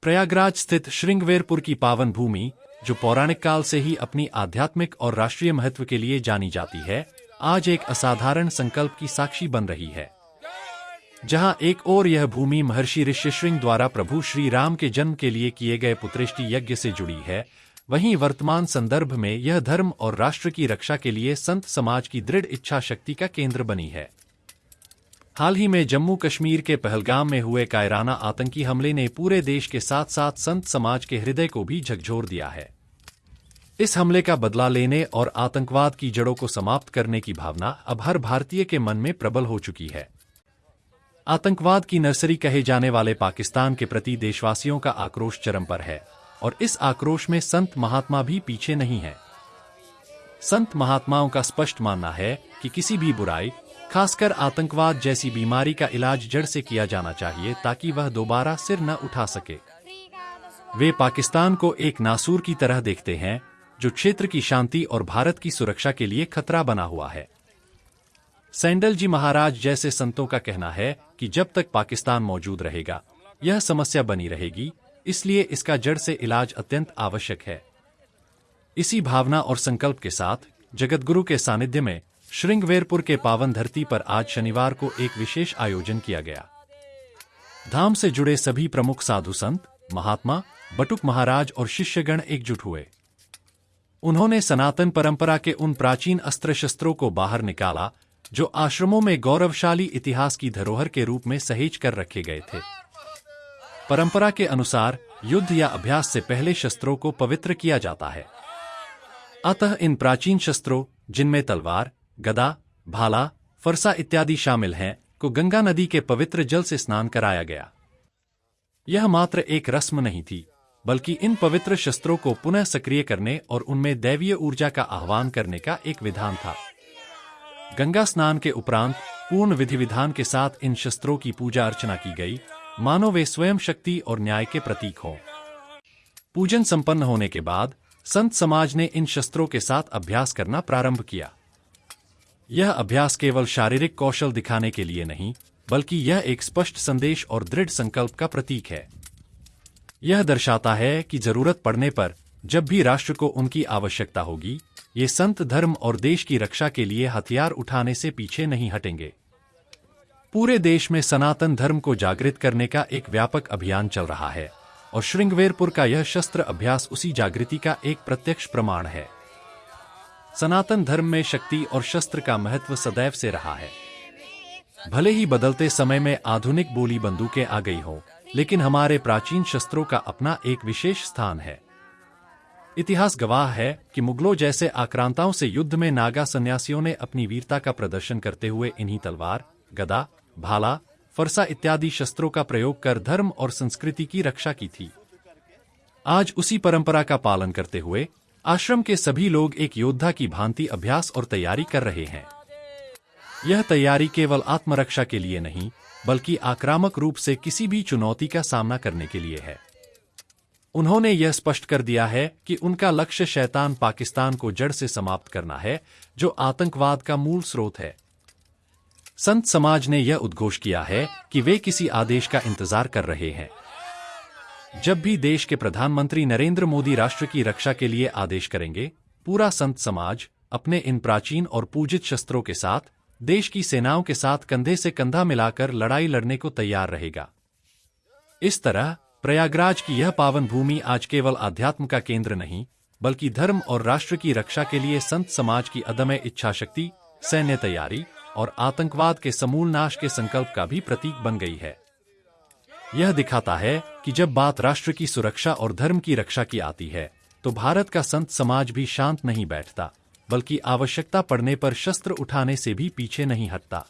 प्रयागराज स्थित श्रृंगवेरपुर की पावन भूमि, जो पौराणिक काल से ही अपनी आध्यात्मिक और राष्ट्रीय महत्व के लिए जानी जाती है, आज एक असाधारण संकल्प की साक्षी बन रही है। जहां एक ओर यह भूमि महर्षि ऋष्यशृंग द्वारा प्रभु श्री राम के जन्म के लिए किए गए पुत्रेष्टि यज्ञ से जुड़ी है, वहीं वर्तमान संदर्भ में यह धर्म और राष्ट्र की रक्षा के लिए संत समाज की दृढ़ इच्छा शक्ति का केंद्र बनी है। हाल ही में जम्मू कश्मीर के पहलगाम में हुए कायराना आतंकी हमले ने पूरे देश के साथ साथ संत समाज के हृदय को भी झकझोर दिया है। इस हमले का बदला लेने और आतंकवाद की जड़ों को समाप्त करने की भावना अब हर भारतीय के मन में प्रबल हो चुकी है। आतंकवाद की नर्सरी कहे जाने वाले पाकिस्तान के प्रति देशवासियों का आक्रोश चरम पर है और इस आक्रोश में संत महात्मा भी पीछे नहीं है। संत महात्माओं का स्पष्ट मानना है कि किसी भी बुराई, खासकर आतंकवाद जैसी बीमारी का इलाज जड़ से किया जाना चाहिए ताकि वह दोबारा सिर न उठा सके। वे पाकिस्तान को एक नासूर की तरह देखते हैं जो क्षेत्र की शांति और भारत की सुरक्षा के लिए खतरा बना हुआ है। सैंडल जी महाराज जैसे संतों का कहना है कि जब तक पाकिस्तान मौजूद रहेगा, यह समस्या बनी रहेगी, इसलिए इसका जड़ से इलाज अत्यंत आवश्यक है। इसी भावना और संकल्प के साथ जगतगुरु के सानिध्य में श्रृंगवेरपुर के पावन धरती पर आज शनिवार को एक विशेष आयोजन किया गया। धाम से जुड़े सभी प्रमुख साधु संत, महात्मा, बटुक महाराज और शिष्यगण एकजुट हुए। उन्होंने सनातन परंपरा के उन प्राचीन अस्त्र शस्त्रों को बाहर निकाला जो आश्रमों में गौरवशाली इतिहास की धरोहर के रूप में सहेज कर रखे गए थे। परंपरा के अनुसार युद्ध या अभ्यास से पहले शस्त्रों को पवित्र किया जाता है। अतः इन प्राचीन शस्त्रों, जिनमें तलवार, गदा, भाला, फरसा इत्यादि शामिल हैं, को गंगा नदी के पवित्र जल से स्नान कराया गया। यह मात्र एक रस्म नहीं थी, बल्कि इन पवित्र शस्त्रों को पुनः सक्रिय करने और उनमें दैवीय ऊर्जा का आह्वान करने का एक विधान था। गंगा स्नान के उपरांत पूर्ण विधि विधान के साथ इन शस्त्रों की पूजा अर्चना की गई, मानो वे स्वयं शक्ति और न्याय के प्रतीक हों। पूजन संपन्न होने के बाद संत समाज ने इन शस्त्रों के साथ अभ्यास करना प्रारंभ किया। यह अभ्यास केवल शारीरिक कौशल दिखाने के लिए नहीं, बल्कि यह एक स्पष्ट संदेश और दृढ़ संकल्प का प्रतीक है। यह दर्शाता है कि जरूरत पड़ने पर जब भी राष्ट्र को उनकी आवश्यकता होगी, ये संत धर्म और देश की रक्षा के लिए हथियार उठाने से पीछे नहीं हटेंगे। पूरे देश में सनातन धर्म को जागृत करने का एक व्यापक अभियान चल रहा है और श्रृंगवेरपुर का यह शस्त्र अभ्यास उसी जागृति का एक प्रत्यक्ष प्रमाण है। सनातन धर्म में शक्ति और शस्त्र का महत्व सदैव से रहा है। भले ही बदलते समय में आधुनिक गोली बंदूकें आ गई हों, लेकिन हमारे प्राचीन शस्त्रों का अपना एक विशेष स्थान है। इतिहास गवाह है कि मुगलों जैसे आक्रांताओं से युद्ध में नागा सन्यासियों ने अपनी वीरता का प्रदर्शन करते हुए इन्हीं तलवार, गदा, भाला, फरसा इत्यादि शस्त्रों का प्रयोग कर धर्म और संस्कृति की रक्षा की थी। आज उसी परंपरा का पालन करते हुए आश्रम के सभी लोग एक योद्धा की भांति अभ्यास और तैयारी कर रहे हैं। यह तैयारी केवल आत्मरक्षा के लिए नहीं, बल्कि आक्रामक रूप से किसी भी चुनौती का सामना करने के लिए है। उन्होंने यह स्पष्ट कर दिया है कि उनका लक्ष्य शैतान पाकिस्तान को जड़ से समाप्त करना है, जो आतंकवाद का मूल स्रोत है। संत समाज ने यह उद्घोष किया है कि वे किसी आदेश का इंतजार कर रहे हैं। जब भी देश के प्रधानमंत्री नरेंद्र मोदी राष्ट्र की रक्षा के लिए आदेश करेंगे, पूरा संत समाज अपने इन प्राचीन और पूजित शस्त्रों के साथ देश की सेनाओं के साथ कंधे से कंधा मिलाकर लड़ाई लड़ने को तैयार रहेगा। इस तरह प्रयागराज की यह पावन भूमि आज केवल आध्यात्म का केंद्र नहीं, बल्कि धर्म और राष्ट्र की रक्षा के लिए संत समाज की अदम्य इच्छाशक्ति, सैन्य तैयारी और आतंकवाद के समूल नाश के संकल्प का भी प्रतीक बन गई है। यह दिखाता है कि जब बात राष्ट्र की सुरक्षा और धर्म की रक्षा की आती है, तो भारत का संत समाज भी शांत नहीं बैठता, बल्कि आवश्यकता पड़ने पर शस्त्र उठाने से भी पीछे नहीं हटता।